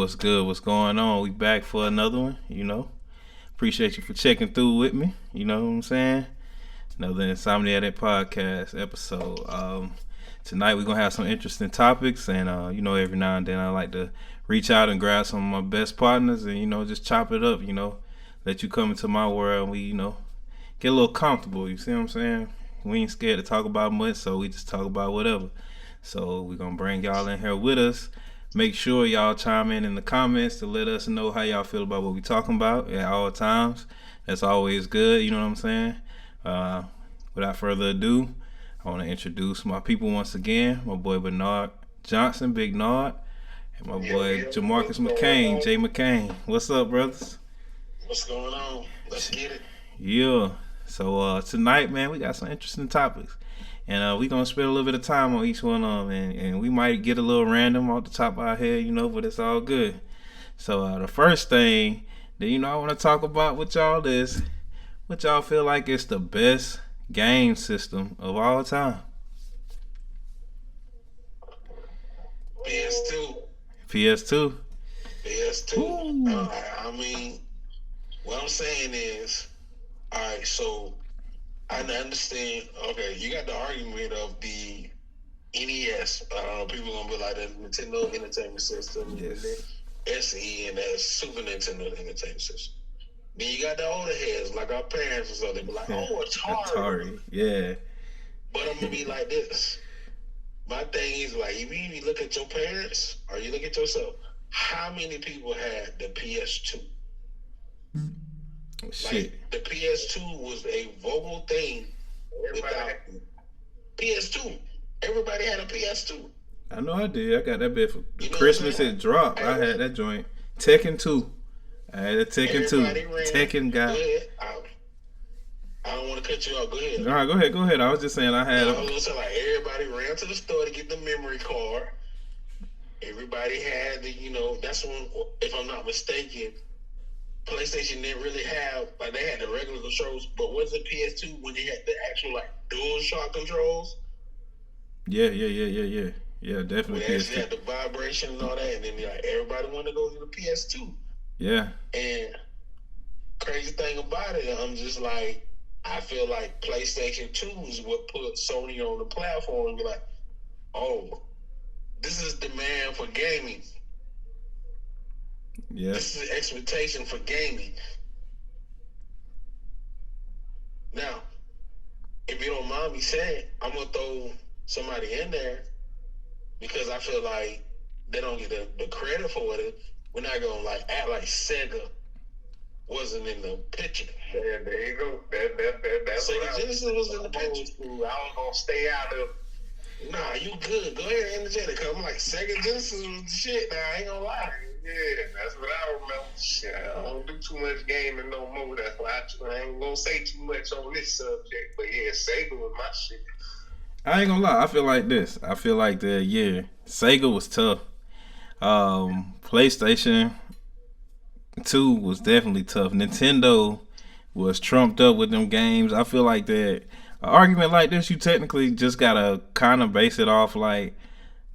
what's good? What's going on? We back for another one, Appreciate you for checking through with me, you know what I'm saying? Another Insomniatic Podcast episode. Tonight we're going to have some interesting topics, and, every now and then I like to reach out and grab some of my best partners and, just chop it up, let you come into my world and we, get a little comfortable, you see what I'm saying? We ain't scared to talk about much, so we just talk about whatever. So we're going to bring y'all in here with us. Make sure y'all chime in the comments to let us know how y'all feel about what we talking about at all times. That's always good, you know what I'm saying? Without further ado, I want to introduce my people once again. My boy Bernard Johnson, Big Nard, and my boy Jamarcus McCain, J McCain. What's up, brothers? What's going on? Let's get it. Yeah. So tonight, man, we got some interesting topics. And we're going to spend a little bit of time on each one of them. And we might get a little random off the top of our head, but it's all good. So the first thing that, I want to talk about with y'all is what y'all feel like is the best game system of all time. PS2. PS2? PS2. What I'm saying is, all right, so I understand. Okay, you got the argument of the NES. People gonna be like the Nintendo Entertainment System, yes. SE, and that Super Nintendo Entertainment System. Then you got the older heads, like our parents or something. They be like, "Oh, Atari." Yeah. But I'm gonna be like this. My thing is like, if you look at your parents or you look at yourself, how many people had the PS2? Shit. Like, the PS2 was a vocal thing. Without PS2, everybody had a PS2. I know I did. I got that bit for Christmas. It dropped. I had that joint. Tekken 2. I had a Tekken 2. Tekken guy. I don't want to cut you off. Go ahead. All right, go ahead. I was just saying I had. I was gonna say, like, everybody ran to the store to get the memory card. Everybody had the, that's when, if I'm not mistaken, PlayStation didn't really have, like, they had the regular controls, but was it PS2 when they had the actual, like, dual shock controls? Yeah, definitely. They actually had the vibration and all that, and then like everybody wanted to go to the PS2. Yeah. And crazy thing about it, I'm just like, I feel like PlayStation 2 is what put Sony on the platform and be like, oh, this is demand for gaming. Yeah. This is expectation for gaming. Now, if you don't mind me saying, I'm going to throw somebody in there because I feel like they don't get the credit for it. We're not going to act like Sega wasn't in the picture. Yeah, there you go. That's Sega Genesis was in the picture. I was going to stay out of. Nah, you good. Go ahead and interject it, because I'm like, Sega Genesis was the shit. Now, I ain't going to lie. Yeah, that's what I remember. Shit, I don't do too much gaming no more. That's why I ain't gonna say too much on this subject. But yeah, Sega was my shit. I ain't gonna lie. I feel like this. I feel like Sega was tough. PlayStation 2 was definitely tough. Nintendo was trumped up with them games. I feel like that an argument like this, you technically just gotta kind of base it off like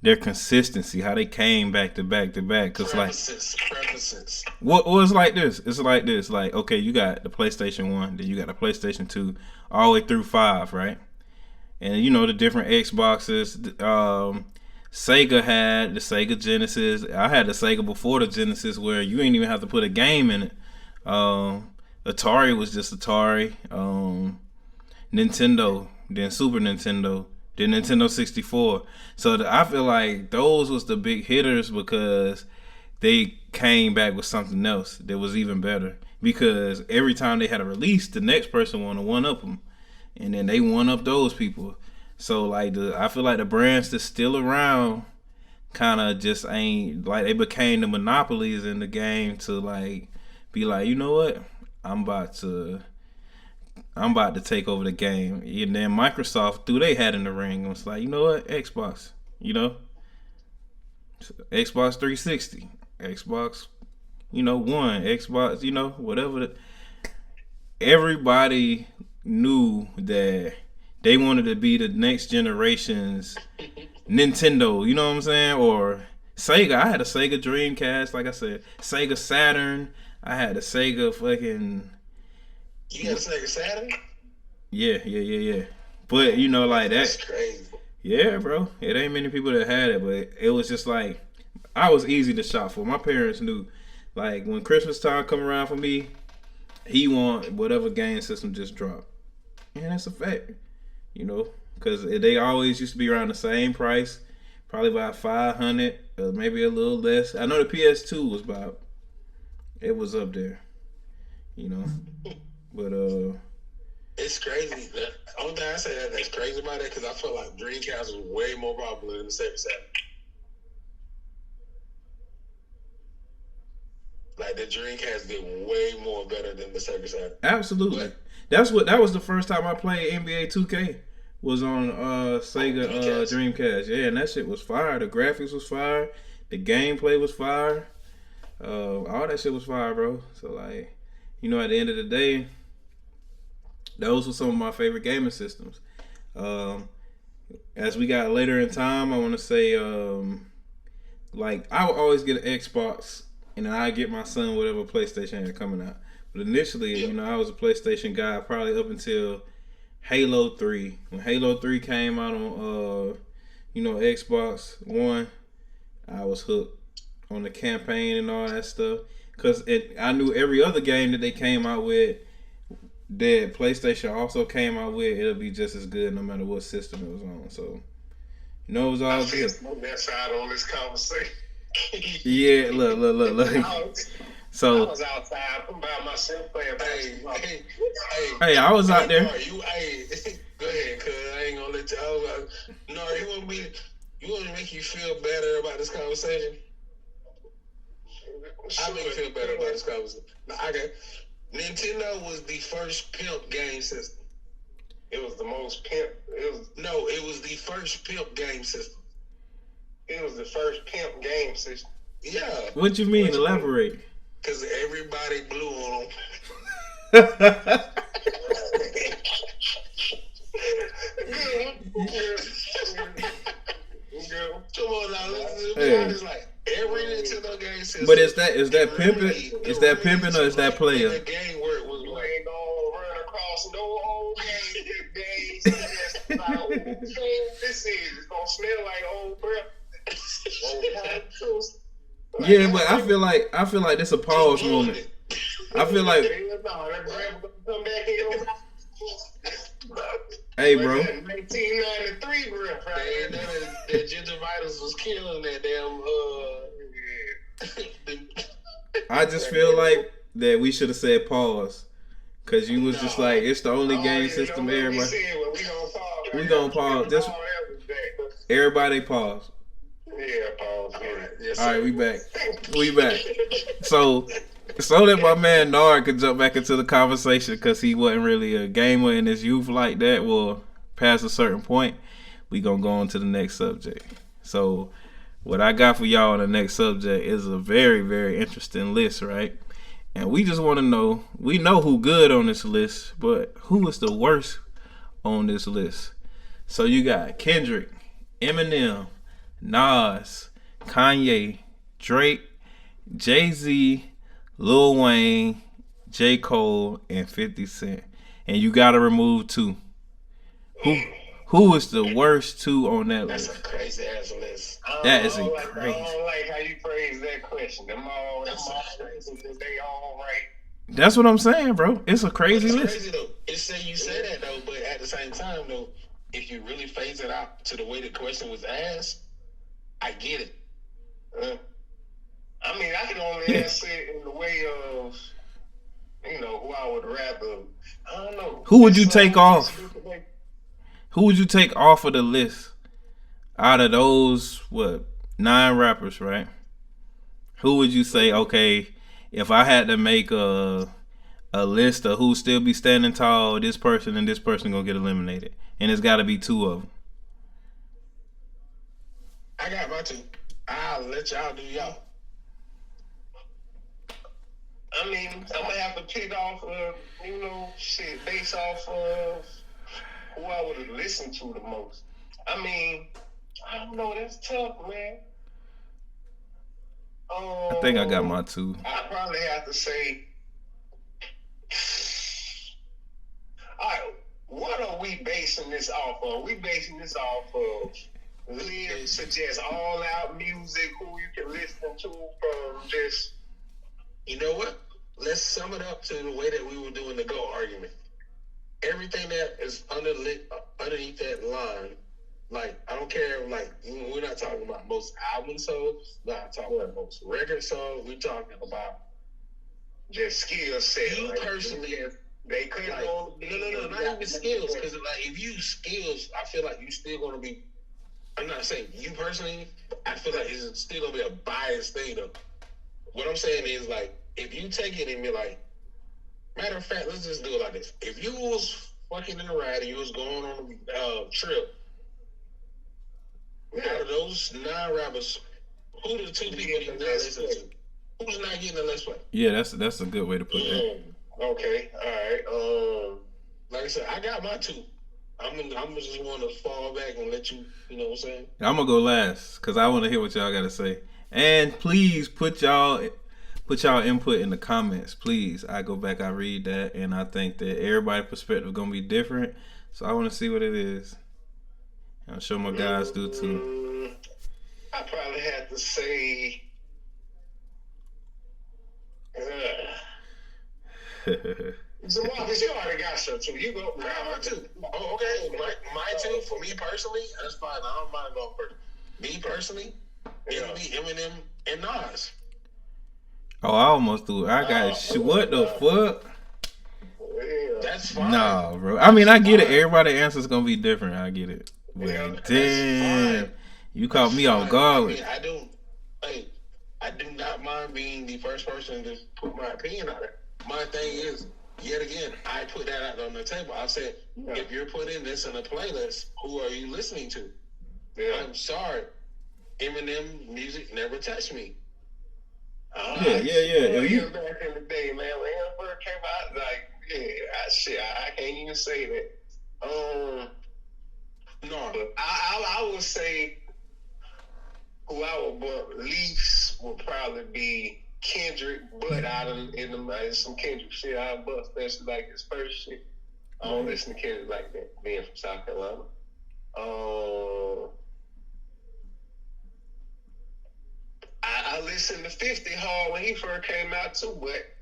their consistency, how they came back to back to back. Cause Preferences. What was like this? It's like this. Like, okay, you got the PlayStation 1, then you got the PlayStation 2, all the way through 5, right? And the different Xboxes. Sega had the Sega Genesis. I had the Sega before the Genesis, where you ain't even have to put a game in it. Atari was just Atari. Nintendo, then Super Nintendo, then Nintendo 64. So I feel like those was the big hitters because they came back with something else that was even better. Because every time they had a release, the next person wanted to one-up them. And then they one-up those people. So I feel like the brands that's still around kind of just ain't, like, they became the monopolies in the game to be like, you know what? I'm about to take over the game. And then Microsoft threw their hat in the ring and was like, you know what? Xbox, Xbox 360, Xbox, One, Xbox, whatever. Everybody knew that they wanted to be the next generation's Nintendo, you know what I'm saying? Or Sega. I had a Sega Dreamcast, like I said. Sega Saturn. I had a Sega fucking. You got a Sega Saturn? Yeah. But you know, like That's that. crazy. Yeah, bro. It ain't many people that had it, but it was just like I was easy to shop for. My parents knew, like when Christmas time come around for me, he want whatever game system just drop, and that's a fact. You know, because they always used to be around the same price, probably about 500, or maybe a little less. I know the PS2 was about, it was up there. You know, but It's crazy. The only thing I say that's crazy about that because I feel like Dreamcast was way more popular than the Sega Saturn. Like the Dreamcast did way more better than the Sega Saturn. absolutely. But That was the first time I played NBA 2K. Was on Sega Dreamcast. Yeah, and that shit was fire. The graphics was fire. The gameplay was fire. All that shit was fire, bro. So like, you know, at the end of the day, those were some of my favorite gaming systems. As we got later in time, I want to say, like I would always get an Xbox, and then I get my son whatever PlayStation had coming out. But initially, you know, I was a PlayStation guy probably up until Halo 3. When Halo 3 came out on, you know, Xbox One, I was hooked on the campaign and all that stuff. Because I knew every other game that they came out with that PlayStation also came out with, it'll be just as good no matter what system it was on. So, you know, it was all good. That side on this conversation. Yeah, look. So I was outside by myself playing basketball. Hey, I was out there. Go ahead, cuz I ain't gonna let you. No, you want to make you feel better about this conversation? I make you feel better about this conversation. Nintendo was the first pimp game system. It was the most pimp. It was the first pimp game system. It was the first pimp game system. Yeah. What you mean? Elaborate. Because everybody blew on them. Come on now, let's be honest. Like every Nintendo game system. But is that pimping? Is that pimping or is that player? The game where it was You like, ain't gonna run across no old days. This is it's gonna smell like old breath. Yeah, but I feel like this a pause moment. I feel like, hey, bro. 1993 breath, right? that gingivitis was killing that damn. I just feel like that we should have said pause, cause you was just like it's the only game system everybody. We gonna pause. Just everybody pause. Yeah, pause. Yes, all right, we back. So that my man Nard could jump back into the conversation because he wasn't really a gamer in his youth like that. Well, past a certain point, we gonna go on to the next subject. So what I got for y'all on the next subject is a very, very interesting list, right? And we just want to know, we know who good on this list, but who is the worst on this list? So you got Kendrick, Eminem, Nas, Kanye, Drake, Jay-Z, Lil Wayne, J. Cole, and 50 Cent. And you gotta remove two. Who is the worst two on that list? That's a crazy ass list. That is crazy. I don't like how you phrase that question. Them all they all right. That's what I'm saying, bro. It's a crazy It's list. crazy though. It's say you say that though, but at the same time though, if you really phase it out to the way the question was asked, I get it. I mean, I can only answer it in the way of, you know, who I would rather. I don't know. Who would you take off? Who would you take off of the list? Out of those, 9 rappers, right? Who would you say, okay, if I had to make a list of who still be standing tall, this person and this person gonna get eliminated, and it's got to be 2 of them. I got my 2. I'll let y'all do y'all. I mean, I'm gonna have to pick off of, based off of who I would have listened to the most. I mean, I don't know. That's tough, man. I think I got my 2. I probably have to say, all right, what are we basing this off of? We basing this off of Liv suggests all out music, who you can listen to from just. You know what? Let's sum it up to the way that we were doing the GOAT argument. Everything that is underneath that line, like, I don't care, like, we're not talking about most album sold, we're not talking about most record sold, we're talking about just skill set. you like, personally. They couldn't Like, go. no, not even skills. Because like, if you skills, I feel like you still gonna be. I'm not saying you personally. I feel like it's still gonna be a biased thing though. What I'm saying is like, if you take it and be like, matter of fact, let's just do it like this. If you was fucking in a ride and you was going on a trip, out of those 9 rappers, who the 2 people you not listen to? Who's not getting the Let's Play? Yeah, that's a good way to put that. Okay, all right. Like I said, I got my 2. I'm just want to fall back and let you, you know what I'm saying? I'm gonna go last because I want to hear what y'all gotta say. And please put y'all input in the comments. Please, I go back, I read that, and I think that everybody's perspective gonna be different. So I want to see what it is. And I'm sure my guys do too. I probably have to say. So Marcus, you already got some too. You go. I got my 2. Oh, okay. My 2 for me personally, that's fine. I don't mind going first. Me personally, it would be Eminem and Nas. Oh, I almost threw it. I got what the fuck? That's fine. Nah, bro. I mean, I get it. Everybody's answer's gonna be different. I get it. But damn, you caught me off guard. I mean, I do not mind being the first person to put my opinion on it. My thing is, yet again, I put that out on the table. I said, if you're putting this in a playlist, who are you listening to? Yeah. I'm sorry. Eminem music never touched me. Yeah. You back in the day, man, when him first came out, like, I can't even say that. No. But I would say who I would bump least would probably be Kendrick, but in some Kendrick shit, I bust, especially like his first shit. I don't listen to Kendrick like that, being from South Carolina. I listened to 50 hard when he first came out too, but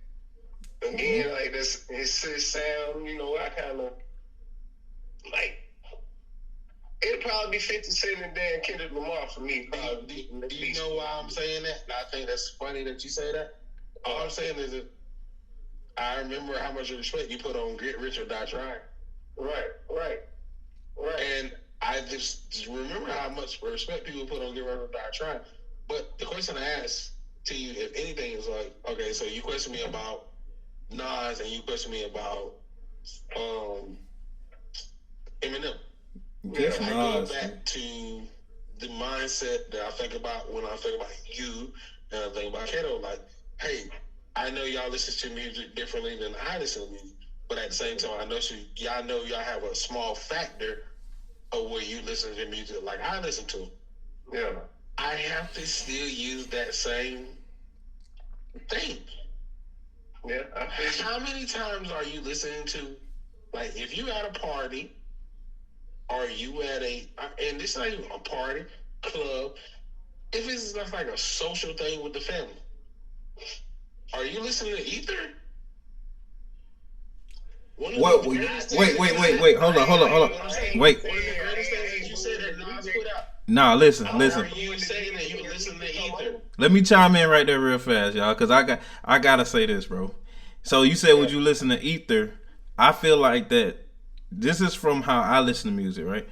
again, like this, his sound, you know, I kind of like. It'd probably be 50 Cent and then Kendrick Lamar for me. Do you know why I'm saying that? I think that's funny that you say that. All I'm saying is that I remember how much respect you put on Get Rich or Die Trying. Right. And I just remember how much respect people put on Get Rich or Die Trying. But the question I asked to you, if anything, is like, okay, so you question me about Nas and you question me about Eminem. Yeah, I go back to the mindset that I think about when I think about you and I think about Cato. Like, hey, I know y'all listen to music differently than I listen to music, but at the same time, I know y'all have a small factor of where you listen to music like I listen to. Yeah. I have to still use that same thing. Yeah. How many times are you listening to, like, if you at a party, are you at and this is not even a party, club, if it's just like a social thing with the family, are you listening to Ether? Wait, hold on. Wait. Nah, listen. Are you saying that you listen to Ether? Let me chime in right there real fast, y'all, because I gotta say this, bro. So you said, would you listen to Ether? I feel like that. This is from how I listen to music, right?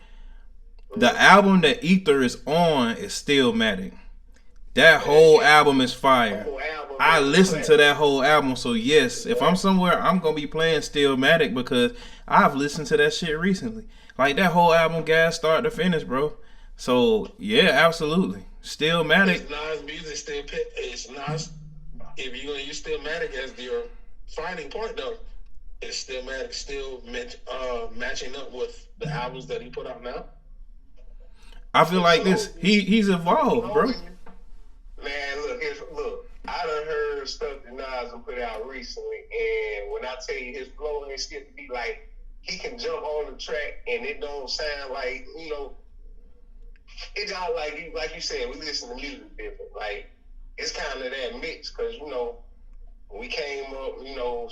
The album that Ether is on is Stillmatic. That whole album is fire. I listened to that whole album, so yes, if I'm somewhere, I'm gonna be playing Stillmatic because I've listened to that shit recently. Like that whole album, gas start to finish, bro. So yeah, absolutely, Stillmatic. It's Nas music still. It's Nas. If you're gonna use Stillmatic as your finding point, though, is Stillmatic still matching up with the albums that he put out now? I feel like this. He's evolved, bro. Man, look. the stuff that Nas has put out recently, and when I tell you his flow and shit to be like, he can jump on the track and it don't sound like, you know, it's not like you said, we listen to music different. Like, it's kind of that mix, because, you know, we came up, you know,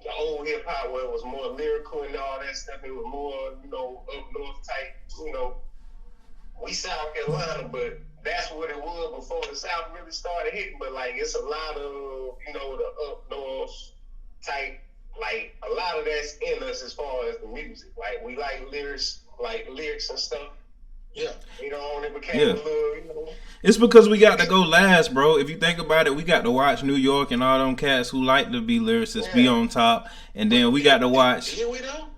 the old hip hop where it was more lyrical and all that stuff. It was more, you know, up north type, you know. We South Carolina, but that's what it was before the South really started hitting. But like, it's a lot of, you know, the up north type, like a lot of that's in us as far as the music. Like, we like lyrics and stuff. Yeah. You know, and it became a little, you know. It's because we got to go last, bro. If you think about it, we got to watch New York and all them cats who like to be lyricists be on top. And then we got to watch. Here we know.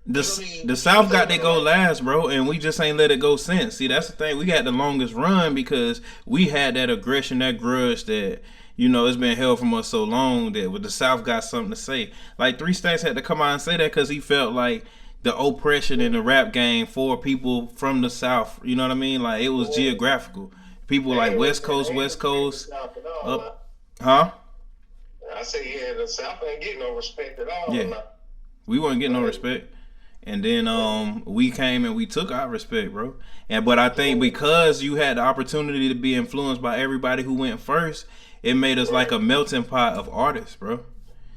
The South got to go last, bro, and we just ain't let it go since. See, that's the thing. We got the longest run because we had that aggression, that grudge that, you know, it's been held from us so long that with the South got something to say. Like, 3 Stacks had to come out and say that because he felt like the oppression in the rap game for people from the South, you know what I mean? Like, it was geographical. People like West Coast, up, huh? I say, yeah, the South ain't getting no respect at all. Yeah, we wasn't getting no respect. And then we came and we took our respect, bro. But I think because you had the opportunity to be influenced by everybody who went first, it made us like a melting pot of artists, bro.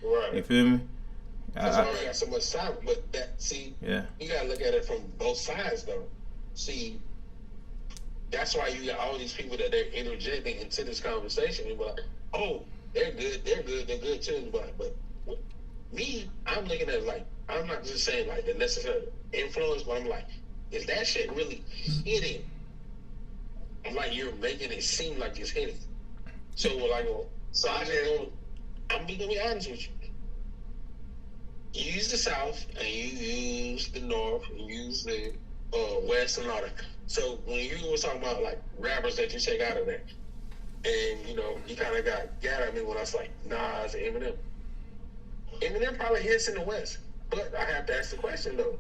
Right. You feel me? That's why we got so much sound. But you gotta look at it from both sides, though. See, that's why you got all these people that they're interjecting into this conversation. And be like, oh, they're good too. But me, I'm looking at it like, I'm not just saying like the necessary influence, but I'm like, is that shit really hitting? I'm like, you're making it seem like it's hitting. So I'm gonna be honest with you. You use the South and you use the North and you use the West and all that. So when you were talking about like rappers that you take out of there, and you know, you kind of got at me when I was like Nas and Eminem. Eminem probably hits in the West, but I have to ask the question though: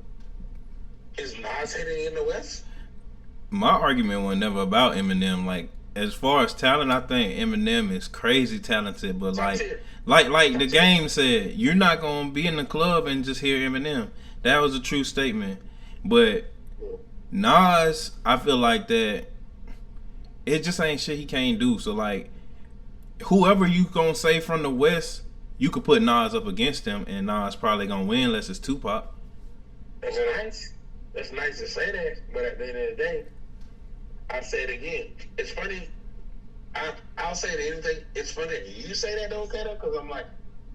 is Nas hitting in the West? My argument was never about Eminem. Like, as far as talent, I think Eminem is crazy talented, but like the game said, you're not gonna be in the club and just hear Eminem. That was a true statement. But Nas, I feel like that it just ain't shit he can't do. So like, whoever you gonna say from the West, you could put Nas up against him, and Nas probably gonna win unless it's Tupac. That's nice. That's nice to say that, but at the end of the day, I say it again. It's funny. I'll say it anything. It's funny that you say that though, Cato, because I'm like,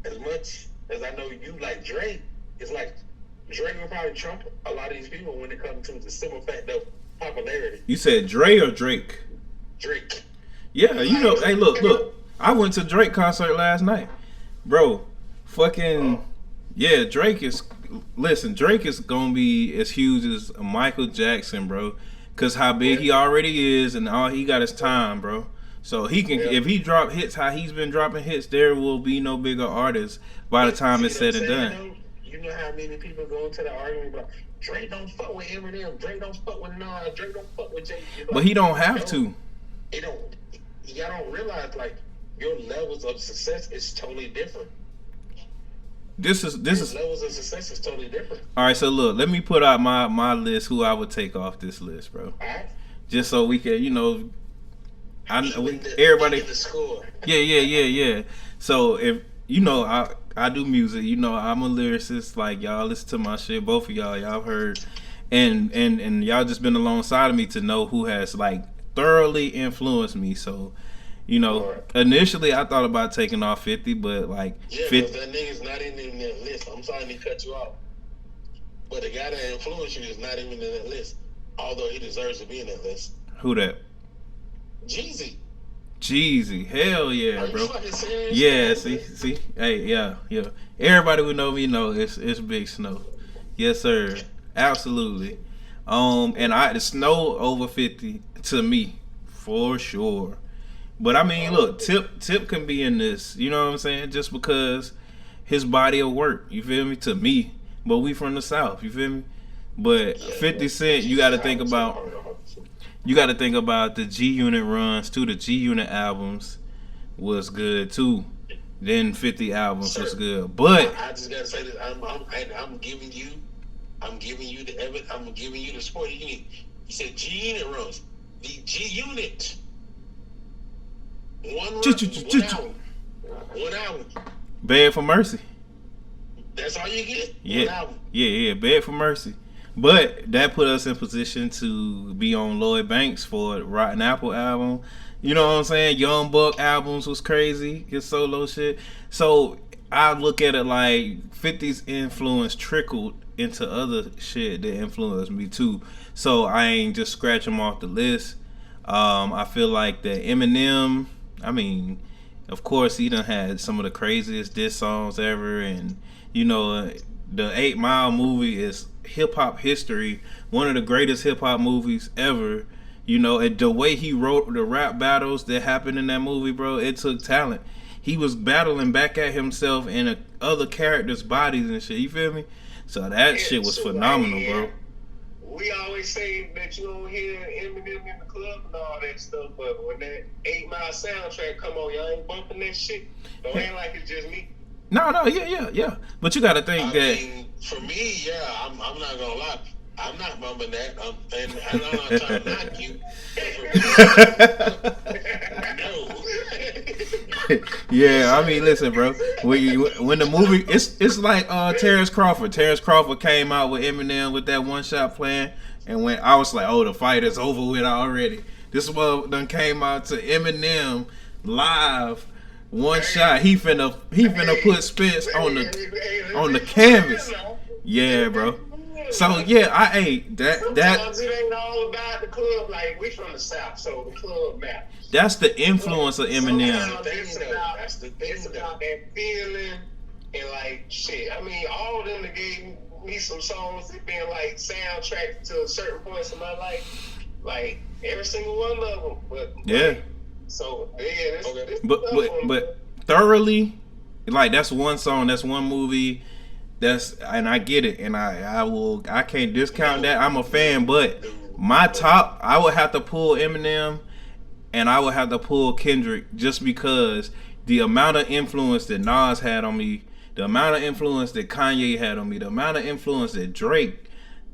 as much as I know you like Drake, it's like Drake will probably trump a lot of these people when it comes to the simple fact of popularity. You said Dre or Drake? Drake. Yeah, you know. Hey, look. I went to Drake concert last night, bro. Fucking yeah. Drake is gonna be as huge as Michael Jackson, bro. Cause how big he already is, and all he got is time, bro. So he can, if he drop hits how he's been dropping hits, there will be no bigger artist by the time it's said and done. Though, you know how many people go into the argument about Drake don't fuck with Eminem, Drake don't fuck with Nas, Drake don't fuck with Jay. Like, but he don't have to. Y'all don't realize like your levels of success is totally different. This is levels of success is totally different. All right, so look, let me put out my list who I would take off this list, bro. All right. Just so we can, you know, everybody. The score. Yeah. So if you know, I do music. You know, I'm a lyricist. Like, y'all listen to my shit. Both of y'all heard, and y'all just been alongside of me to know who has like thoroughly influenced me. So, you know, initially I thought about taking off 50, but like 50. That nigga's not even in that list. I'm sorry to cut you off, but the guy that influenced you is not even in that list. Although he deserves to be in that list. Who that? Jeezy, hell yeah, Are bro. You fucking serious? Yeah, see, hey, yeah. Everybody who know me know it's Big Snow. Yes, sir, absolutely. And the Snow over 50 to me for sure. But I mean, look, Tip can be in this. You know what I'm saying? Just because his body of work, you feel me? To me, but we from the South, you feel me? But 50 Cent, you got to think about. you got to think about the G Unit runs too. The G Unit albums was good too. Then 50 albums was good. But I just gotta say this. I'm giving you the evidence. I'm giving you the support you need. You said G Unit runs. The G Unit. One album. One album. Beg for Mercy. That's all you get? Yeah. One album. Yeah, Beg for Mercy. But that put us in position to be on Lloyd Banks for Rotten Apple album. You know what I'm saying? Young Buck albums was crazy. His solo shit. So I look at it like 50's influence trickled into other shit that influenced me too. So I ain't just scratch them off the list. I feel like that Eminem, I mean, of course he done had some of the craziest diss songs ever, and you know, the 8 Mile movie is hip hop history, one of the greatest hip hop movies ever. You know, and the way he wrote the rap battles that happened in that movie, bro, it took talent. He was battling back at himself in other characters' bodies and shit. You feel me? So that shit was phenomenal, bro. We always say that you don't hear Eminem in the club and all that stuff, but when that 8 Mile soundtrack come on, y'all ain't bumping that shit. Don't act like it's just me. No, yeah. But you got to think I mean, for me, yeah, I'm not gonna lie. I'm not bumping that, and I'm not trying to knock you. No. Yeah, I mean, listen, bro. When the movie, it's like Terrence Crawford. Terrence Crawford came out with Eminem with that one shot plan, and when I was like, oh, the fight is over with already. This one done came out to Eminem live, one shot. He finna put Spence on the canvas. Yeah, bro. So yeah, Sometimes it ain't all about the club. Like, we from the South, so the club matters. That's the influence of Eminem. It's about that feeling and like shit. I mean, all of them that gave me some songs that been like soundtracks to certain points in my life. Like every single one of them. But yeah. Like, so yeah, this but thoroughly, like that's one song, that's one movie. And I get it, and I can't discount that. I'm a fan, but my top, I would have to pull Eminem, and I would have to pull Kendrick, just because the amount of influence that Nas had on me, the amount of influence that Kanye had on me, the amount of influence that Drake,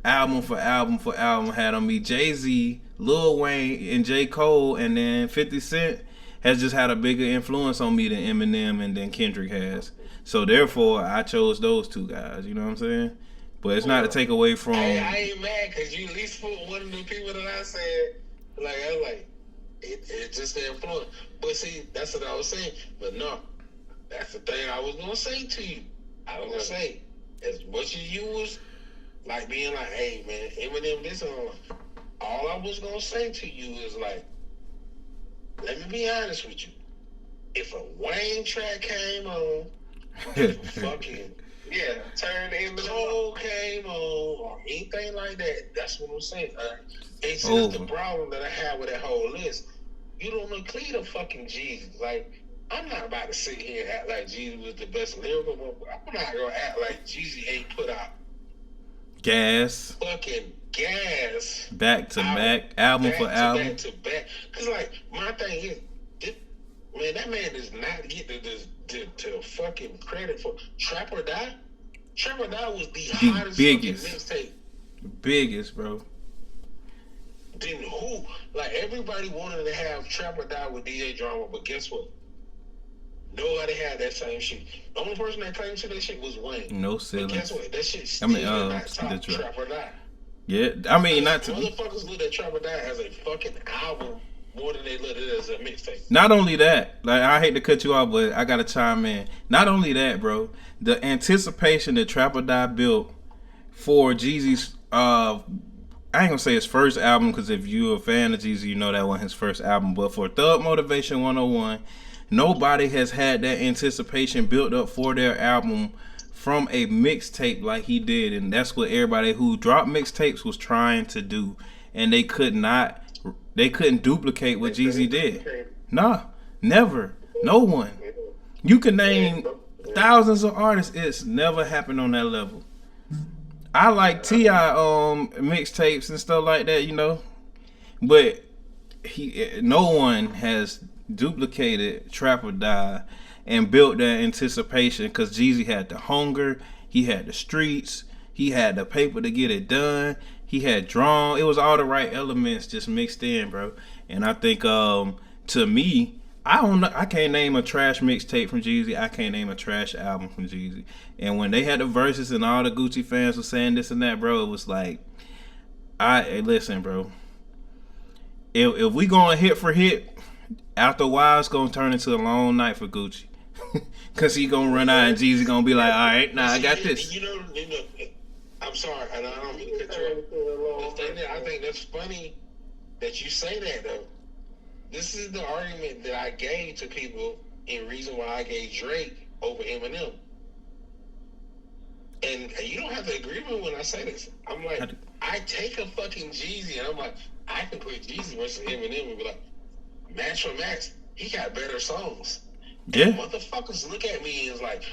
album for album had on me, Jay-Z, Lil Wayne, and J. Cole, and then 50 Cent has just had a bigger influence on me than Eminem and then Kendrick has. So therefore, I chose those two guys. You know what I'm saying? But it's not to take away from. I ain't mad because you at least put one of the people that I said. Like I was like, it's just the influence. But see, that's what I was saying. But no, that's the thing I was gonna say to you. I was gonna say, as much as you was like being like, hey man, Eminem this and all I was gonna say to you is like, let me be honest with you. If a Wayne track came on. Fucking turn the Cole came on or anything like that. That's what I'm saying. It's just the problem that I have with that whole list. You don't include a fucking Jesus. Like, I'm not about to sit here and act like Jesus was the best lyrical, but I'm not gonna act like Jesus ain't put out gas, fucking gas, back to back, album for album, back to back. Cause like my thing is, man, that man does not get to fucking credit for Trap or Die. Trap or Die was the hottest biggest mixtape. Biggest, bro. Then who? Like, everybody wanted to have Trap or Die with DJ Drama, but guess what? Nobody had that same shit. The only person that claimed to that shit was Wayne. No silly. But guess what? That shit still not top Trap or Die. Yeah, I mean, not to motherfuckers look at Trap or Die as a fucking album more than they look at it as a mixtape. Not only that, like, I hate to cut you off, but I gotta chime in. Not only that, bro, the anticipation that Trap or Die built for Jeezy's, I ain't gonna say his first album, because if you're a fan of Jeezy, you know that wasn't his first album. But for Thug Motivation 101, nobody has had that anticipation built up for their album from a mixtape like he did, and that's what everybody who dropped mixtapes was trying to do, and they couldn't duplicate what Jeezy did. Nah, never. No one. You can name thousands of artists. It's never happened on that level. I like T.I. mixtapes and stuff like that, you know. But no one has duplicated Trap or Die and built that anticipation, because Jeezy had the hunger, he had the streets, he had the paper to get it done, he had drawn. It was all the right elements just mixed in, bro. And I think to me, I don't know, I can't name a trash mixtape from Jeezy. I can't name a trash album from Jeezy. And when they had the verses and all the Gucci fans were saying this and that, bro, it was like, listen, bro. If we going hit for hit, after a while it's gonna turn into a long night for Gucci. Cause he gonna run out and Jeezy gonna be like, all right, nah, I got this. You know, I'm sorry, and I don't mean to cut you off. I think that's funny that you say that though. This is the argument that I gave to people, and reason why I gave Drake over Eminem. And you don't have to agree with me when I say this. I'm like, I take a fucking Jeezy, and I'm like, I can put Jeezy versus Eminem and be like, match for match, he got better songs. Yeah. And motherfuckers look at me and is like,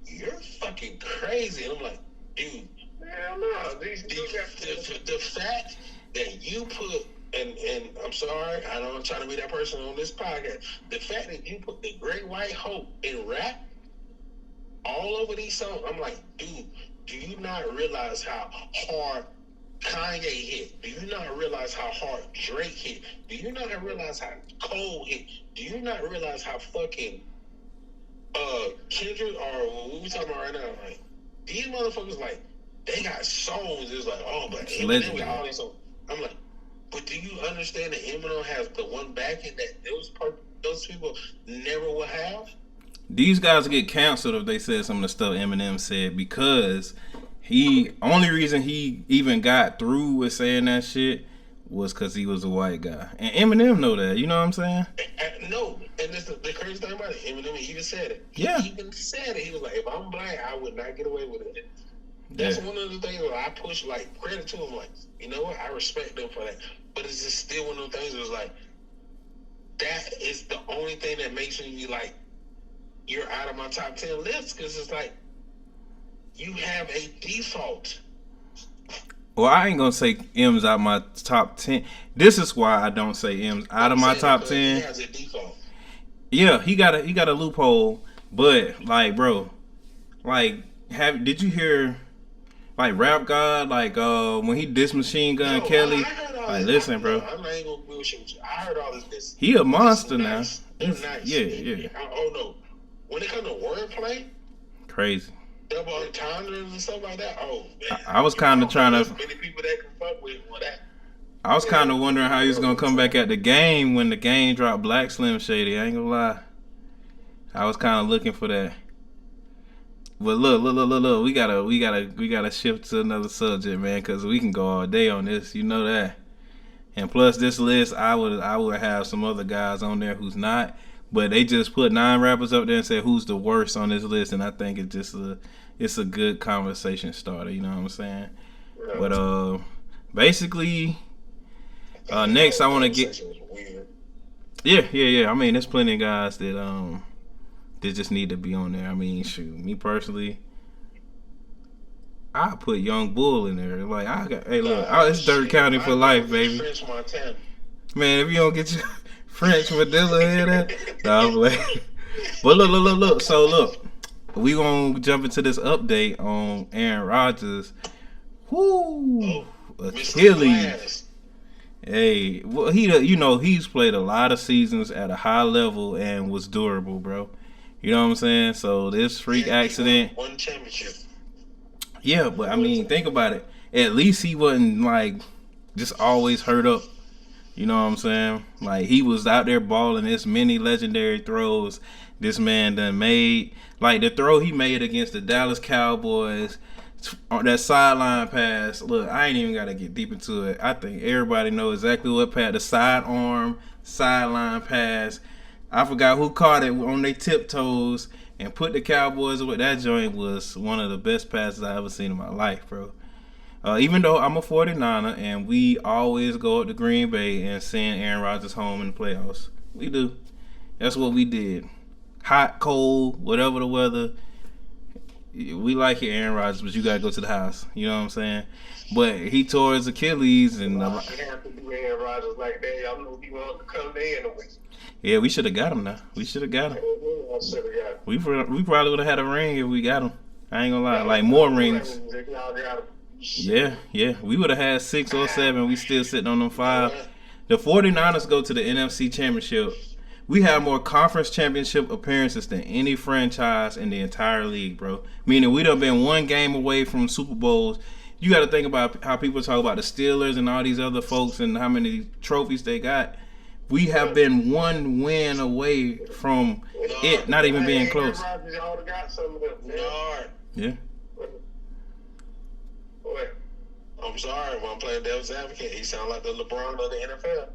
you're fucking crazy. And I'm like, dude, hell no. The fact that you put, and I'm sorry, I know I'm trying to be that person on this podcast. The fact that you put the Great White Hope in rap all over these songs, I'm like, dude, do you not realize how hard Kanye hit? Do you not realize how hard Drake hit? Do you not realize how Cole hit? Do you not realize how fucking Kendrick, or what we talking about right now? Like, these motherfuckers, like, they got songs. It's like, oh, but Eminem got all these songs. I'm like, but do you understand that Eminem has the one backing that those people never will have? These guys get canceled if they said some of the stuff Eminem said, because only reason he even got through with saying that shit was because he was a white guy. And Eminem know that, you know what I'm saying? No, and this the crazy thing about it, Eminem even said it. He even said it. He was like, if I'm black, I would not get away with it. That's one of the things that I push, like, credit to him. Like, you know what? I respect them for that. But it's just still one of those things that was like, that is the only thing that makes me be like, you're out of my top 10 list, because it's like, you have a default. Well, I ain't gonna say M's out my top 10. This is why I don't say M's out of my top 10. He has a default. Yeah, he got a loophole, but like, bro, like, did you hear, like, Rap God, like, when he dissed Machine Gun Kelly? Like, listen, bro. I'm not even gonna bullshit with you. I heard all this. He a monster now. They're nice. Yeah. Oh no, when it comes to wordplay, crazy. Double entendres and stuff like that. Oh man, I was kind of trying to. Many people that can fuck with that. I was kind of wondering how he was gonna come back at the game when the game dropped Black Slim Shady. I ain't gonna lie. I was kind of looking for that. But look. We gotta shift to another subject, man, because we can go all day on this. You know that. And plus, this list, I would have some other guys on there who's not. But they just put 9 rappers up there and said who's the worst on this list, and I think it's just a good conversation starter. You know what I'm saying? Right. But basically, next I want to get. Yeah. I mean, there's plenty of guys that just need to be on there. I mean, shoot, me personally, I put Young Bull in there. Like, it's Dirt County for life, baby. Man, if you don't get your French Vanilla in there, no, I'm like. But look. So look, we gonna jump into this update on Aaron Rodgers. Whoo, Achilles. Hey, well, he's played a lot of seasons at a high level and was durable, bro. You know what I'm saying? So this freak accident. One championship. Yeah, but I mean, think about it. At least he wasn't like just always hurt up. You know what I'm saying? Like, he was out there balling. As many legendary throws this man done made. Like, the throw he made against the Dallas Cowboys, that sideline pass. Look, I ain't even got to get deep into it. I think everybody knows exactly what pass. The sideline pass. I forgot who caught it on their tiptoes and put the Cowboys away. That joint was one of the best passes I ever seen in my life, bro. Even though I'm a 49er and we always go up to Green Bay and send Aaron Rodgers home in the playoffs. We do. That's what we did. Hot, cold, whatever the weather. we like your Aaron Rodgers, but you gotta go to the house. You know what I'm saying? But he tore his Achilles, and I have to do Aaron Rodgers like that. Y'all know he wanted to come there anyway. yeah, we should have got him now. We should have got him. I should have got him. We probably would have had a ring if we got him. I ain't gonna lie, like more rings. Y'all got him. Yeah, we would have had 6 or 7. We still sitting on them 5. The 49ers go to the NFC Championship. We have more conference championship appearances than any franchise in the entire league, bro. Meaning we done been one game away from Super Bowls. You got to think about how people talk about the Steelers and all these other folks and how many trophies they got. We have been one win away from it not even being close. Yeah. I'm sorry, when I'm playing devil's advocate, he sound like the LeBron of the NFL.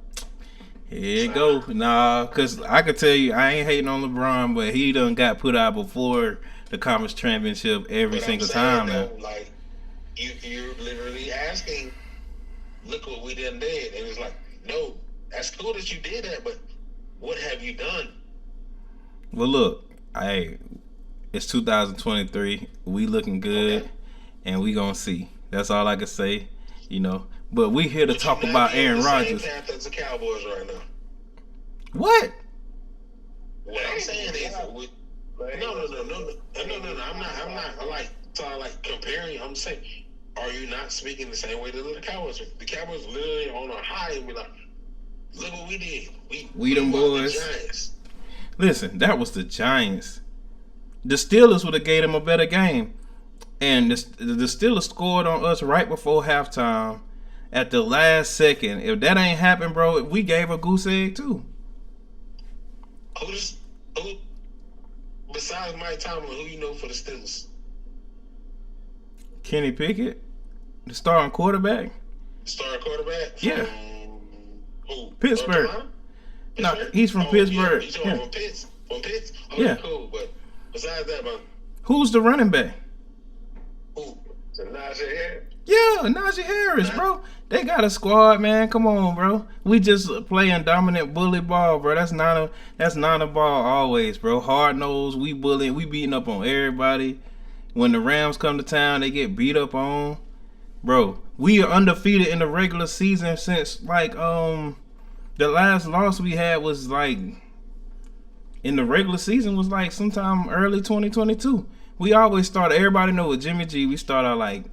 Here you go. Nah, because I could tell you, I ain't hating on LeBron, but he done got put out before the conference championship every single time now. Like, you're literally asking, look what we done did. And it's like, no, that's cool that you did that, but what have you done? Well, look, it's 2023. We looking good, and we gonna see. That's all I can say, you know. But we here to talk about Aaron Rodgers. Same path as the Cowboys right now. What? What I'm saying is, no. I'm not like comparing. I'm saying, are you not speaking the same way that the Cowboys are? The Cowboys literally on a high and be like, look what we did. We them boys. The Giants. Listen, that was the Giants. The Steelers would have gave them a better game. And the Steelers scored on us right before halftime at the last second. If that ain't happened, bro, we gave a goose egg too. Who besides Mike Tomlin, who you know for the Steelers? Kenny Pickett, the starting quarterback. Starting quarterback? Yeah. Who? Pittsburgh. No, he's from Pittsburgh. He's from Pitts? From Pitts? Oh, yeah. Cool. But besides that, man. Who's the running back? Who? Najee Harris. Yeah, Najee Harris, bro. They got a squad, man. Come on, bro. We just playing dominant bully ball, bro. That's not a ball always, bro. Hard nose. We bullying. We beating up on everybody. When the Rams come to town, they get beat up on. Bro, we are undefeated in the regular season since the last loss we had was like in the regular season was like sometime early 2022. We always start. Everybody know with Jimmy G, we start out like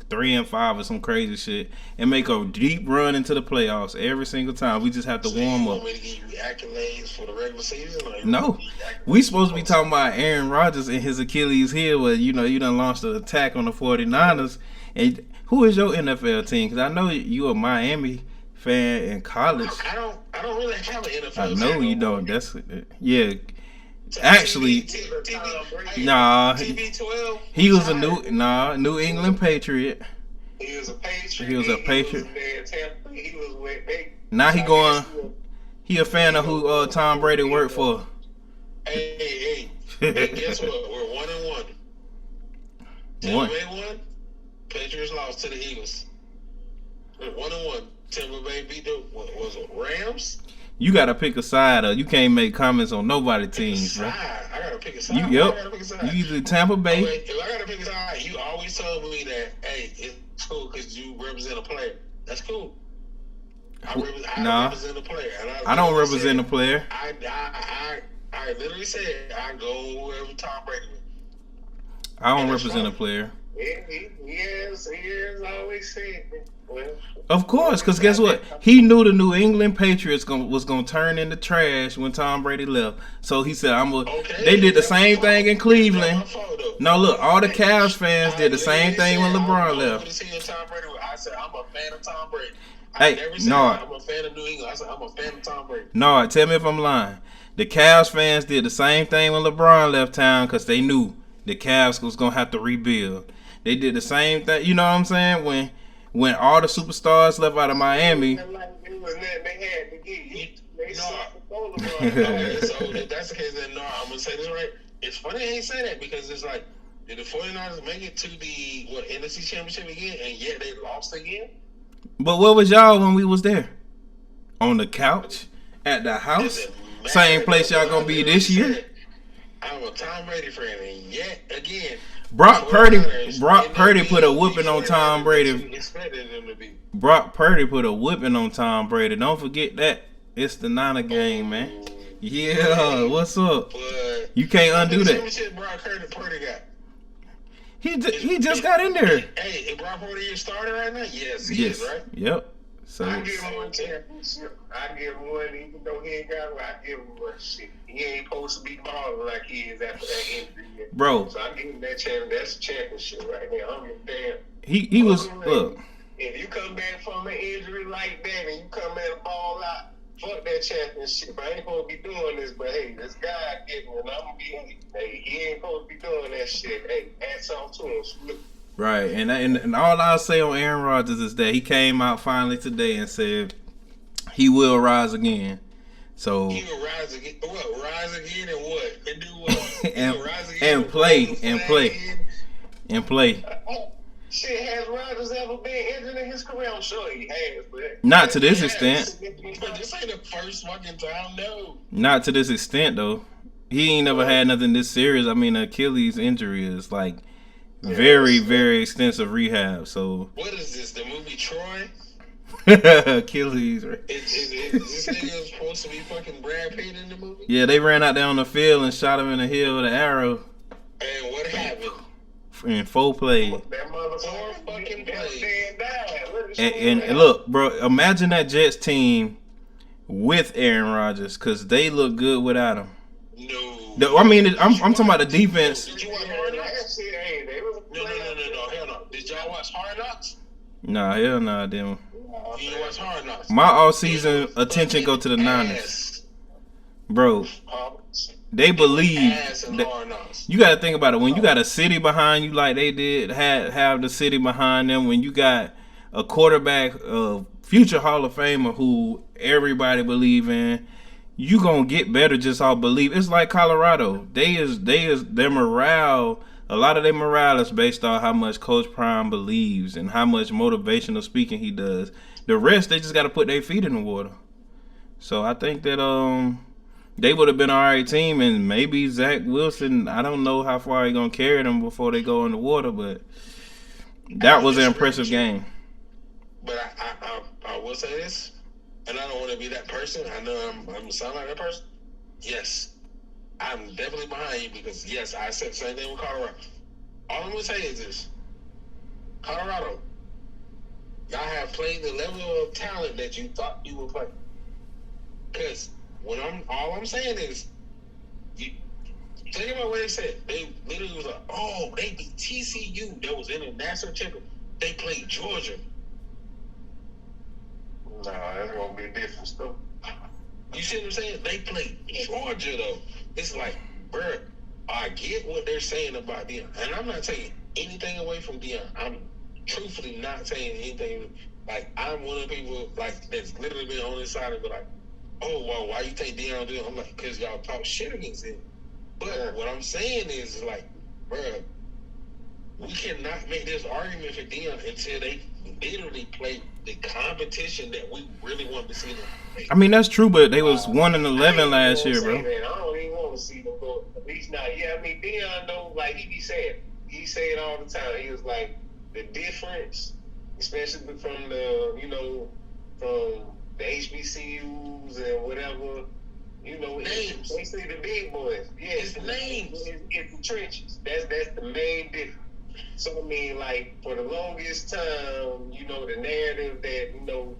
3-5 or some crazy shit and make a deep run into the playoffs every single time. We just have to warm up. You want me to give you accolades for the regular season? No, we supposed to be talking about Aaron Rodgers and his Achilles heel, where you done launched an attack on the 49ers. And who is your NFL team? Because I know you a Miami fan in college. I don't really have an NFL team. I know you don't. That's yeah. Actually, nah. TB12. He was a New England Patriot. He was a Patriot. He was a Patriot. He was with me. Now he a fan of who Tom Brady worked for. Hey, guess what? We're 1-1. Tampa Bay won. Patriots lost to the Eagles. We're 1-1. Tampa Bay beat the Rams. You gotta pick a side, or you can't make comments on nobody's teams, bro. I gotta pick a side. You either Tampa Bay. If I gotta pick a side, you always told me that, hey, it's cool because you represent a player. That's cool. I represent a player. And I don't represent a player. I literally said I go wherever Tom Brady went. I don't represent a player. Yeah, he has always said. Well, of course, because guess what? He knew the New England Patriots was gonna turn into trash when Tom Brady left. So he said, They did the same thing in Cleveland. No, look, all the Cavs fans did the same thing when LeBron left. I said, I'm a fan of Tom Brady. I'm a fan of New England. I said, I'm a fan of Tom Brady. No, tell me if I'm lying. The Cavs fans did the same thing when LeBron left town because they knew the Cavs was gonna have to rebuild. They did the same thing. You know what I'm saying? When all the superstars left out of Miami. So if that's the case, then no, I'm gonna say this right. It's funny they ain't say that because it's like, did the 49ers make it to the NFC Championship again, and yet they lost again? But where was y'all when we was there? On the couch? At the house? Same place y'all gonna be this year? I'm a Tom Brady fan, and yet again, Brock Purdy put a whooping on Tom Brady. Expected them to be. Brock Purdy put a whipping on Tom Brady. Don't forget that. It's the Niner game, man. Yeah, what's up? But You can't undo that. Shit Brock Purdy got. He just got in there. Hey, is Brock Purdy your starter right now? Yes, he is, right? Yep. So I give him one championship. I give him one, even though he ain't got one. I give him one. Shit, he ain't supposed to be balling like he is after that injury, bro. So I give him that champion. That's a championship right there. I don't give a damn. He was look. If you come back from an injury like that and you come in and ball out, fuck that championship. I ain't supposed to be doing this, but hey, this guy getting and I'm gonna be. Hey, he ain't supposed to be doing that shit. Hey, hats off to him. Salute. Right, and all I'll say on Aaron Rodgers is that he came out finally today and said he will rise again. So he will rise again. What? Rise again and what? And do what? and play. Shit, has Rodgers ever been injured in his career? I'm sure he has, but not to this extent. But this ain't the first fucking time, no. Not to this extent though. He ain't never had nothing this serious. I mean, Achilles injury is like very, very extensive rehab. So what is this? The movie Troy? Achilles. Right? Is this nigga supposed to be fucking Brad Pitt in the movie? Yeah, they ran out there on the field and shot him in the head with an arrow. And what happened? In full play. that motherfucker fucking play. And look, bro, imagine that Jets team with Aaron Rodgers, because they look good without him. No. I mean, I'm talking about the defense. Did you watch Hard Knocks? No, hell no. Did y'all watch Hard Knocks? Nah, hell nah, I didn't. You watch Hard Knocks? My all-season attention go to the Niners. Bro, they believe that, you got to think about it. When you got a city behind you like they did, have the city behind them, when you got a quarterback, future Hall of Famer who everybody believe in, you gonna get better just off belief. It's like Colorado. Their morale. A lot of their morale is based on how much Coach Prime believes and how much motivational speaking he does. The rest, they just got to put their feet in the water. So I think that they would have been an alright team, and maybe Zach Wilson. I don't know how far he gonna carry them before they go in the water, but that was an impressive game. But I will say this. And I don't want to be that person. I know I'm going to sound like that person. Yes, I'm definitely behind you because, yes, I said the same thing with Colorado. All I'm going to say is this. Colorado, y'all have played the level of talent that you thought you would play. Because all I'm saying is, you think about what they said. They literally was like, oh, they beat TCU. That was in a national championship. They played Georgia. Nah, that's gonna be a different stuff. You see what I'm saying? They play Georgia though. It's like, bruh, I get what they're saying about Deion, and I'm not taking anything away from Deion. I'm truthfully not saying anything. Like, I'm one of the people like that's literally been on this side and be like, oh, well, why you think Deion do it? I'm like, because y'all talk shit against him. But what I'm saying is like, bruh, we cannot make this argument for Deion until they literally play the competition that we really want to see them play. I mean, that's true, but they was 1-11 last year, bro. I don't even want to see them go. At least not. Yeah, I mean, Deion though, like he said all the time. He was like, the difference, especially from the HBCUs and whatever, names. Basically the big boys. Yeah, it's the names. It's the trenches. That's the main difference. So I mean, like, for the longest time, the narrative that the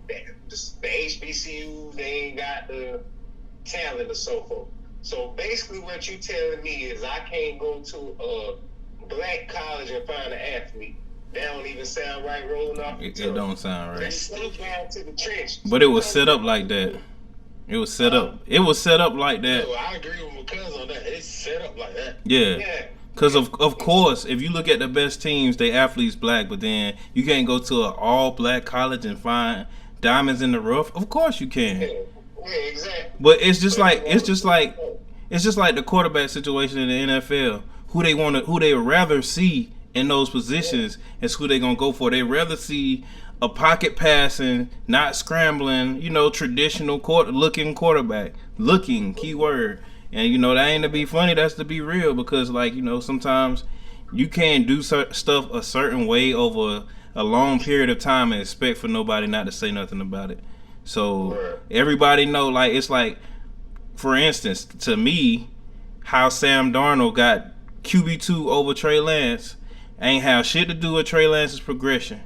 HBCUs, they ain't got the talent or so forth. So basically, what you telling me is I can't go to a black college and find an athlete. That don't even sound right rolling off. It don't sound right. Let's slow down to the trenches. But it was set up like that. It was set up. It was set up like that. No, I agree with my cousin on that. It's set up like that. Yeah. Because of course, if you look at the best teams, they athletes black, but then you can't go to an all black college and find diamonds in the rough. Of course you can. Yeah, exactly. But it's just like the quarterback situation in the NFL. Who they would rather see in those positions is who they gonna go for. They rather see a pocket passing, not scrambling, traditional looking quarterback. Looking, keyword. And you know that ain't to be funny. That's to be real because like you know sometimes you can't do stuff a certain way over a long period of time and expect for nobody not to say nothing about it. So everybody know like it's like for instance to me how Sam Darnold got QB2 over Trey Lance ain't have shit to do with Trey Lance's progression.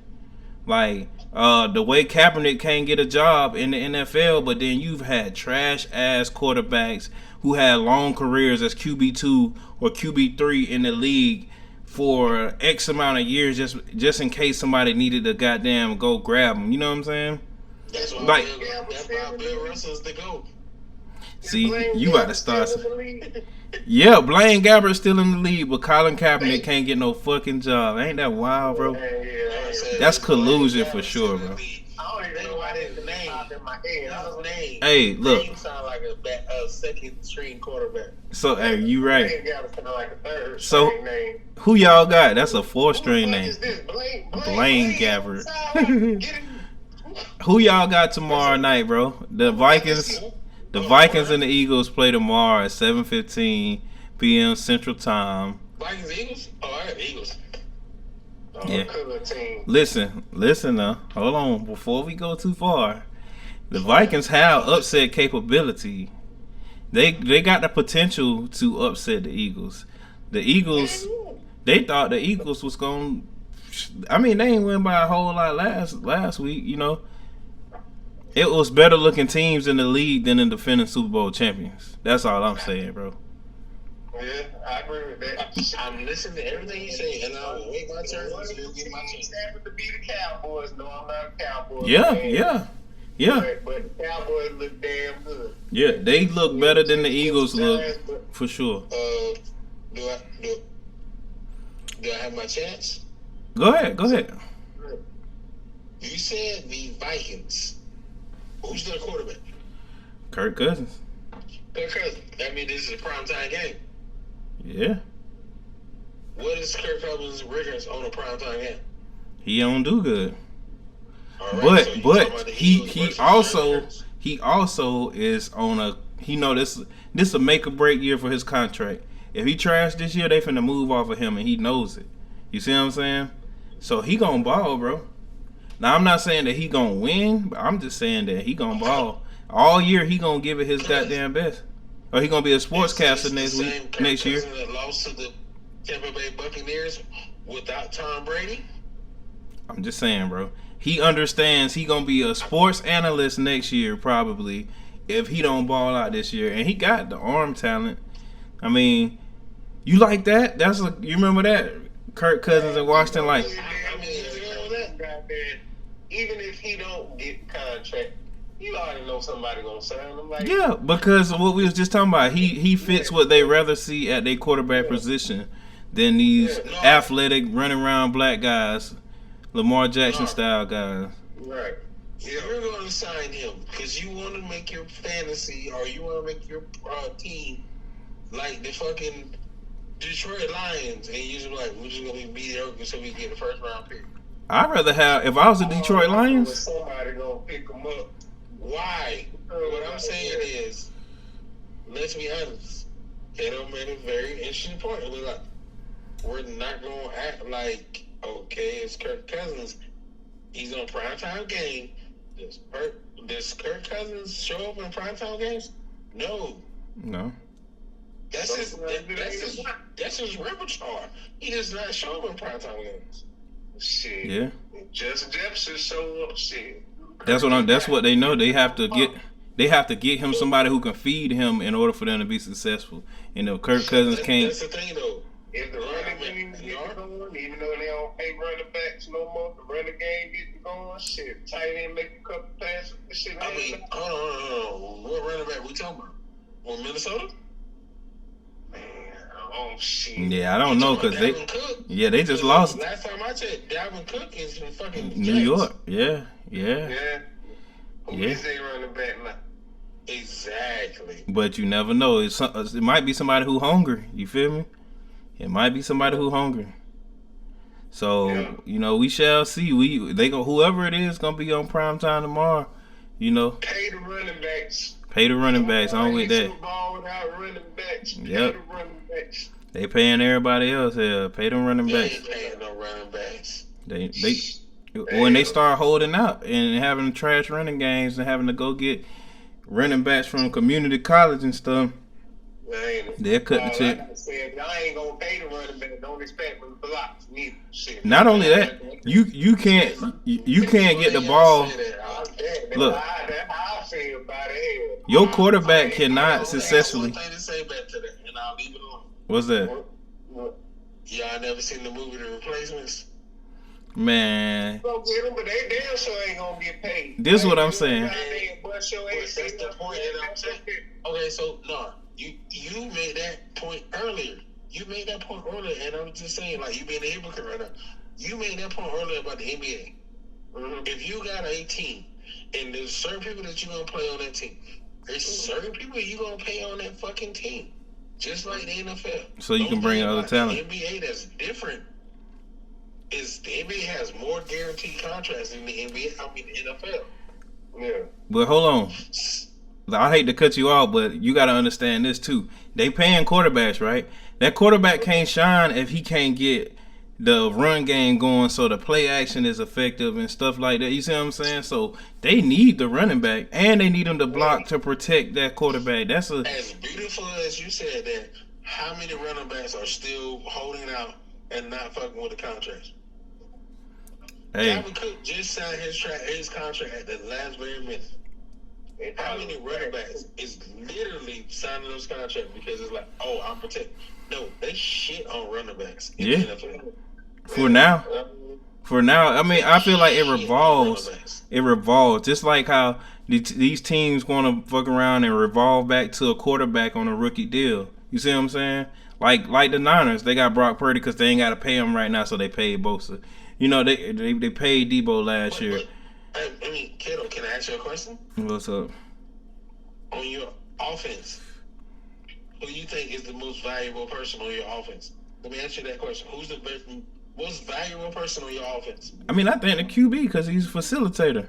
Like the way Kaepernick can't get a job in the NFL, but then you've had trash ass quarterbacks who had long careers as QB2 or QB3 in the league for X amount of years, just in case somebody needed to goddamn go grab them. You know what I'm saying? That's why Like, Bill Russell's the GOAT. See, you about to start. Yeah, Blaine Gabbert's still in the league, but Colin Kaepernick can't get no fucking job. Ain't that wild, bro? That's collusion for sure, bro. I don't even know why his name in my head. Hey, look. Name sound like a second string quarterback. So, hey, you right. Like a third So, name. who y'all got? That's a 4-string name. Is this? Blaine Gabbert. Who y'all got tomorrow night, bro? The Vikings and the Eagles play tomorrow at 7:15 p.m. Central Time. Vikings, Eagles? Oh, I got Eagles. Yeah. Listen now. Hold on. Before we go too far, the Vikings have upset capability. They got the potential to upset the Eagles. The Eagles, they thought the Eagles was going. I mean, they ain't win by a whole lot last week. You know, it was better looking teams in the league than the defending Super Bowl champions. That's all I'm saying, bro. Yeah, I agree with that. I'm listening to everything you say, and I'll wait my turn until you get my chance. To be the Cowboys. No, I'm not a Cowboys. Yeah. But the Cowboys look damn good. Yeah, they look better than the Eagles look, for sure. Do I have my chance? Go ahead. You said the Vikings. Who's their quarterback? Kirk Cousins. Kirk Cousins. That means this is a primetime game. Yeah. What is Kirk Cousins' records on a primetime game? He don't do good. Right, But he also is on a this a make or break year for his contract. If he trash this year, they finna move off of him and he knows it. You see what I'm saying? So he gonna ball, bro. Now I'm not saying that he gonna win, but I'm just saying that he gonna ball. All year he gonna give it his goddamn best. Or he gonna be a sportscaster next year. That lost to the Tampa Bay Buccaneers without Tom Brady. I'm just saying, bro. He understands he gonna be a sports analyst next year probably if he don't ball out this year, and he got the arm talent. I mean, you like that? You remember that Kirk Cousins in Washington, like. I mean, even if he don't get the contract, you already know somebody gonna sign him. Like, yeah, because of what we was just talking about, he fits what they rather see at their quarterback position than these athletic running around black guys, Lamar Jackson style guys. Right. If you're going to sign him because you want to make your fantasy or you want to make your team like the fucking Detroit Lions, and you're just like, we're just going to be mediocre so we can get the first round pick. I'd rather have, if I was the Detroit Lions. Somebody going to pick them up. Why? What I'm saying is, let's be honest. Cato made a very interesting point. We're not going to act like, okay, it's Kirk Cousins. He's on primetime game. Does Kirk Cousins show up in primetime games? No. That's his repertoire. He does not show up in primetime games. Shit. Yeah. Justin Jefferson show up. Shit. That's what they know. They have to get him somebody who can feed him in order for them to be successful. You know, Kirk Cousins can't. That's the thing, though. If the running game gets going, even though they don't pay running backs no more, the running game gets going. Shit, tight end make a couple passes. Shit. I mean, hold on. What running back we talking about? From Minnesota? Man, oh shit. Yeah, I don't know because they just lost. Last time I checked, Dalvin Cook is from fucking New York. Yeah. Who is they running back now? Exactly. But you never know. It might be somebody who hungry. You feel me? It might be somebody who hungry. So, you know, we shall see. Whoever it is gonna be on prime time tomorrow, you know. Pay the running backs. Pay the running backs. I'm with that. Ball without running backs. Yep. Pay the running backs. They paying everybody else here. Pay them running backs. They ain't paying no running backs. They when they start holding out and having trash running games and having to go get running backs from community college and stuff, they'll cut the check. Like I said, I ain't gonna pay the running back. Don't expect them to block neither. Shit. Not only that, you can't get the ball. Look, I feel about it. your quarterback cannot successfully. One thing to say back to that, and I'll leave it alone. What's that? Y'all never seen the movie The Replacements? Man, Go get them, but they damn sure ain't gonna get paid. this is what I'm saying. Bust your ass. That's the point that I'm saying. Okay, so no, you made that point earlier. You made that point earlier, and I'm just saying, like, you being a hypocrite right now. You made that point earlier about the NBA. If you got a team, and there's certain people that you're gonna play on that team, there's certain people you gonna pay on that fucking team, just like the NFL. So you can bring other talent. The NBA that's different is the NBA has more guaranteed contracts than the NBA. I mean the NFL. Yeah. But hold on. I hate to cut you off, but you got to understand this too. They paying quarterbacks, right? That quarterback can't shine if he can't get the run game going, so the play action is effective and stuff like that. You see what I'm saying? So they need the running back, and they need him to block to protect that quarterback. That's as beautiful as you said that. How many running backs are still holding out and not fucking with the contracts? Hey. Dalvin Cook just signed his contract at the last very minute. And how many running backs is literally signing those contracts because it's like, oh, I'm protected? No, they shit on running backs in the NFL. For now, I mean, I feel like it revolves. It revolves. Just like how these teams want to fuck around and revolve back to a quarterback on a rookie deal. You see what I'm saying? Like the Niners, they got Brock Purdy because they ain't got to pay him right now, so they paid Bosa. You know, they paid Debo last year. I mean, Cato, can I ask you a question? What's up? On your offense, who do you think is the most valuable person on your offense? Let me ask you that question. Who's the most valuable person on your offense? I mean, I think the QB because he's a facilitator.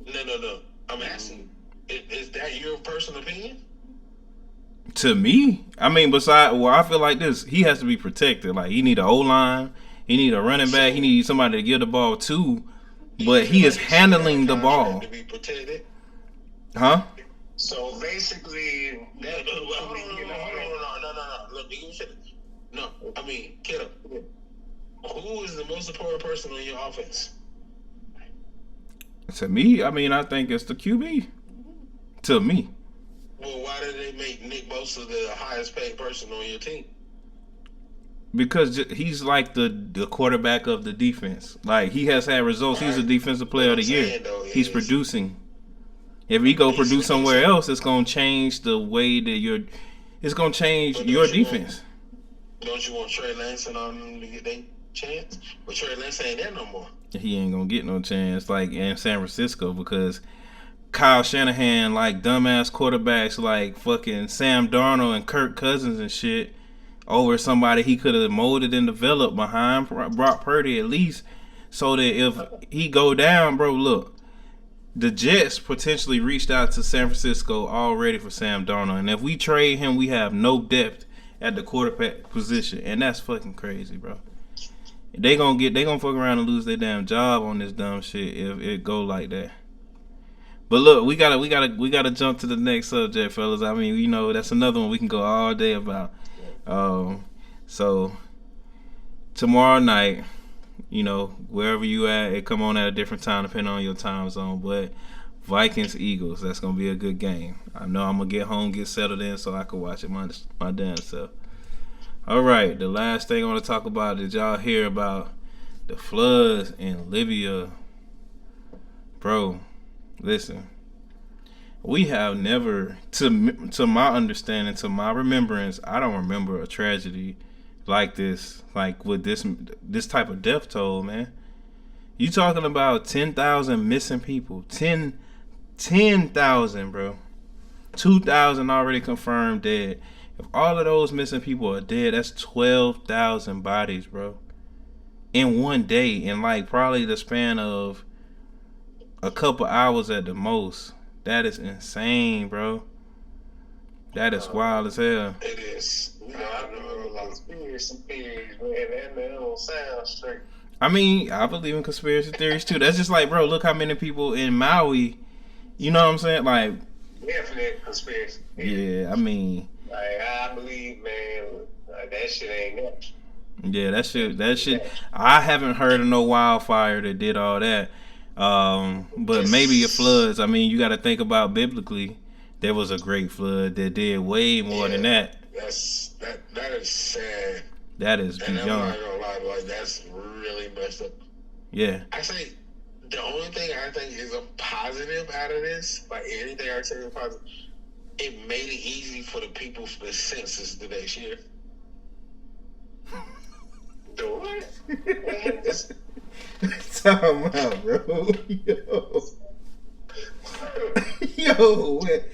No. I'm asking, is that your personal opinion? To me, I mean, I feel like this. He has to be protected. Like, he need an O-line. He need a running back. He needs somebody to give the ball to. But he is handling the ball. To be protected. Huh? So basically, No. Look, no. I mean, Kiddo, who is the most important person on your offense? To me, I mean, I think it's the QB. To me. Well, why did they make Nick Bosa the highest paid person on your team? Because he's like the quarterback of the defense. Like, he has had results. He's a defensive player of the year. He's producing. If he go produce somewhere else, it's gonna change the way that it's gonna change your defense. Don't you want Trey Lance and all them to get their chance? But Trey Lance ain't there no more. He ain't gonna get no chance like in San Francisco because Kyle Shanahan, like dumbass quarterbacks like fucking Sam Darnold and Kirk Cousins and shit over somebody he could have molded and developed behind Brock Purdy at least, so that if he go down, bro, look, the Jets potentially reached out to San Francisco already for Sam Darnold, and if we trade him, we have no depth at the quarterback position, and that's fucking crazy, bro. They gonna fuck around and lose their damn job on this dumb shit if it go like that. But look, we gotta jump to the next subject, fellas. I mean, you know, that's another one we can go all day about. So tomorrow night, you know, wherever you at, it come on at a different time depending on your time zone. But Vikings Eagles, that's gonna be a good game. I know I'm gonna get home, get settled in, so I can watch it my damn self. All right, the last thing I want to talk about. Did y'all hear about the floods in Libya, bro? Listen, we have never, to my understanding, to my remembrance, I don't remember a tragedy like this, like with this type of death toll, man. You talking about 10,000 missing people, 10,000, bro. 2,000 already confirmed dead. If all of those missing people are dead, that's 12,000 bodies, bro. In one day, in like probably the span of a couple hours at the most. That is insane, bro. That is wild as hell. It is. You know, I remember like conspiracy theories, man. That don't sound straight. I mean, I believe in conspiracy theories too. That's just like, bro, look how many people in Maui. You know what I'm saying? Like, definite conspiracy. Yeah, I mean, like I believe, man, like, that shit ain't that. Yeah, that shit. I haven't heard of no wildfire that did all that. But maybe it floods. I mean, you got to think about biblically. There was a great flood that did way more than that. That is sad. That is and beyond. I'm not gonna lie, like that's really messed up. Yeah. I think the only thing I think is a positive out of this, like anything I say is positive, it made it easy for the people for the census the next year. The what? Time out, bro. Yo, what?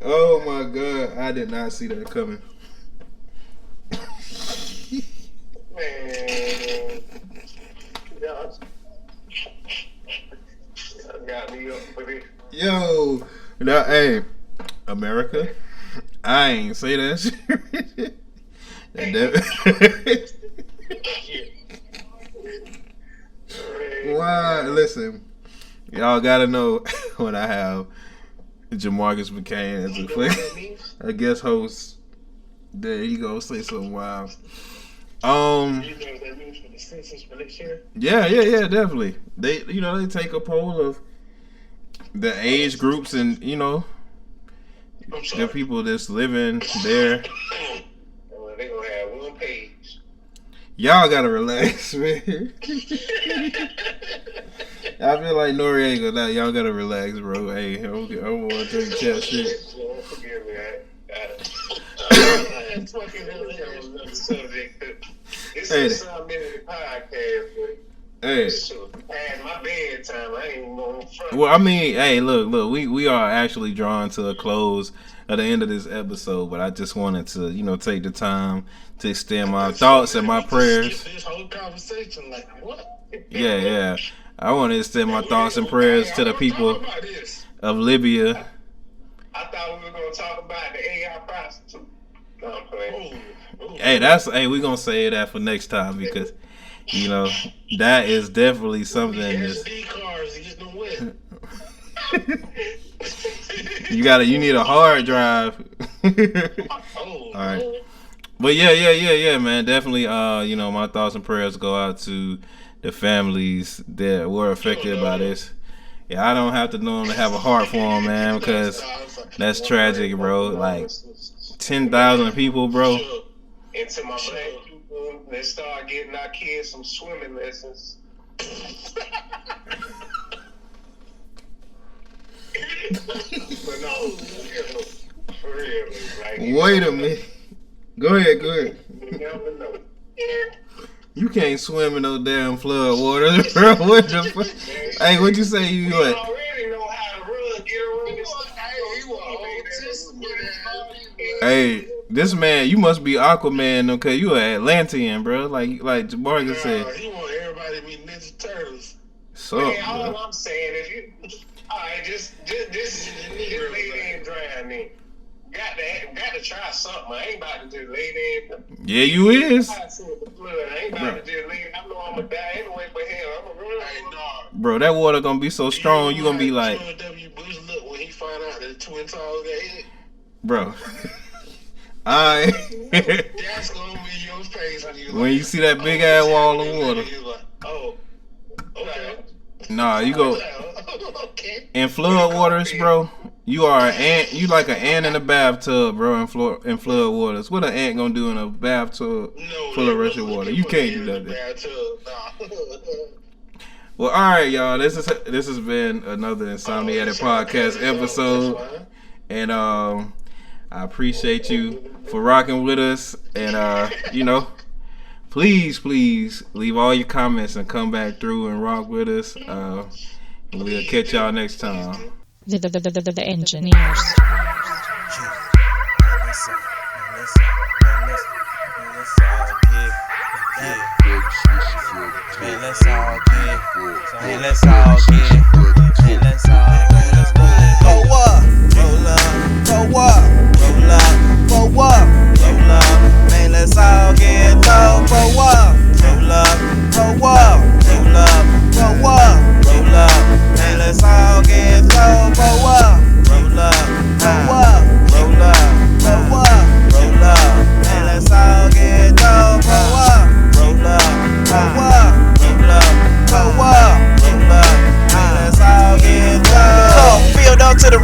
Oh my God, I did not see that coming. Man, y'all got me up for this. Yo, now, hey, America, I ain't say that shit. Why? Listen, y'all gotta know when I have Jamarcus McCain as a guest host, there you go, say something wild. You know what that means for the census for next year? Yeah, definitely. They take a poll of the age groups and the people that's living there. Well, they gonna have one page. Y'all gotta relax, man. I feel like Noriega now. Y'all gotta relax, bro. Hey, I don't want to take chat shit. Forgive me. It's fucking another subject. This is something in the podcast, but hey, past my bedtime, I ain't going front. Well, I mean, hey, look, we are actually drawing to a close at the end of this episode, but I just wanted to, take the time to extend my thoughts and my prayers. This whole conversation, like what? Yeah. I want to extend my thoughts and prayers to the people of Libya. I thought we were going to talk about the AI prostitute. No, I'm playing. Hey, we're going to save that for next time because, that is definitely something that's... SD cars to get them wet. You need a hard drive. All right. But yeah, man. Definitely, my thoughts and prayers go out to the families that were affected by this. Yeah, I don't have to normally have a heart for them, man, because that's tragic, bro. Like 10,000 people, bro. And to my black people, let's start getting our kids some swimming lessons. But no, for real. Like, wait a minute. Go ahead. You never know. You can't swim in no damn flood water, bro. What the fuck? Hey, what you say you what? already know how to run, get around. Hey, this man, you must be Aquaman, though, cause you an Atlantean, bro. Like Jamarcus said. He want everybody to be Ninja Turtles. So, man, all I'm saying is alright, just lay there and drown then. Got to try something. I ain't about to just lay there. Yeah, you is. I ain't about to just lay there. I know I'm gonna die anyway, but hell, I'm gonna run. Bro, that water gonna be so strong, you gonna be like, W. Bush look when he find out that the Twin Towers got hit. bro. That's gonna be your face when you see that big ass wall of water. You're like, oh, okay. Nah, you go Okay. in flood waters, bro. You are an ant. You like an ant in a bathtub, bro. In flood waters, what an ant gonna do in a bathtub full of rushing water? You can't do that. Well, all right, y'all. This has been another Insomniatic Podcast episode, and I appreciate you for rocking with us. And please leave all your comments and come back through and rock with us. We'll catch y'all next time. The engineers. Let's all get